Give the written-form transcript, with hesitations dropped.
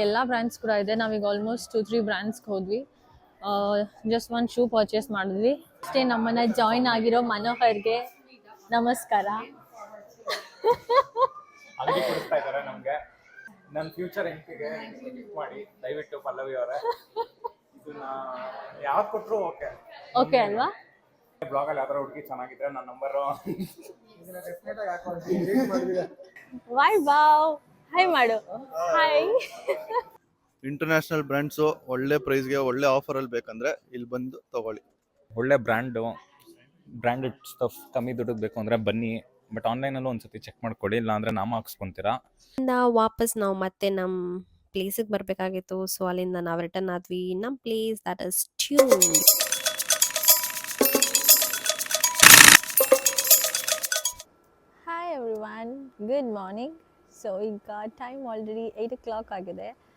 ಎಲ್ಲ ಬ್ರ್ಯಾಂಡ್ಸ್ ಕೂಡ ಇದೆ. ನಾವೀಗ ಆಲ್ಮೋಸ್ಟ್ 2-3 ಬ್ರ್ಯಾಂಡ್ಸ್ಗೆ ಹೋದ್ವಿ. ಜಸ್ಟ್ ಒಂದು ಶೂ ಪರ್ಚೇಸ್ ಮಾಡಿದ್ವಿ ಅಷ್ಟೇ. ನಮ್ಮನ್ನ ಜಾಯಿನ್ ಆಗಿರೋ ಮನೋಹರ್ಗೆ ನಮಸ್ಕಾರ. ಅಂಗಡಿ ಕೊಡಿಸ್ತಾ ಇದ್ದಾರೆ ನಮಗೆ. ನನ್ನ ಫ್ಯೂಚರ್ ಹೆಂಡ್ತಿಗೆ ಗಿಫ್ಟ್ ಮಾಡಿ ದಯವಿಟ್ಟು ಪಲ್ಲವಿ ಅವರೇ. ಇದನ್ನ ಯಾವ್ದು ಕೊಟ್ಟರು ಓಕೆ ಓಕೆ ಅಲ್ವಾ? ಬ್ಲಾಗಲ್ಲಿ ಯಾವ್ದಾರ ಹುಡುಗಿ ಚೆನ್ನಾಗಿದ್ರೆ ನನ್ನ ನಂಬರು ವೈಭವ್ ಹಾಯ್ ಮಾಡು. ಹಾಯ್. ಇಂಟರ್ನ್ಯಾಷನಲ್ ಬ್ರ್ಯಾಂಡ್ಸು ಒಳ್ಳೆ ಪ್ರೈಸ್ಗೆ ಒಳ್ಳೆ ಆಫರಲ್ಲಿ ಬೇಕಂದ್ರೆ ಇಲ್ಲಿ ಬಂದು ತಗೊಳ್ಳಿ. ಒಳ್ಳೆ ಬ್ರ್ಯಾಂಡೆಡ್ ಸ್ಟಫ್ ಕಮ್ಮಿ ದುಡ್ಡಿಗೆ ಬೇಕು ಅಂದರೆ ಬನ್ನಿ. ಬಟ್ ಆನ್ಲೈನಲ್ಲೂ ಒಂದ್ಸತಿ ಚೆಕ್ ಮಾಡ್ಕೊಳ್ಳಿ, ಇಲ್ಲ ಅಂದರೆ ನಾಮ ಹಾಕ್ಸ್ಕೊತೀರಾ. ವಾಪಸ್ ನಾವು ಮತ್ತೆ ನಮ್ಮ ಪ್ಲೇಸಿಗೆ ಬರಬೇಕಾಗಿತ್ತು. ಸೊ ಅಲ್ಲಿಂದ ನಾವು ರಿಟರ್ನ್ ಆದ್ವಿ. ನಮ್ಮ place that is tune. Hi everyone, good morning. So ಈಗ ಟೈಮ್ ಆಲ್ರೆಡಿ 8 o'clock ಆಗಿದೆ.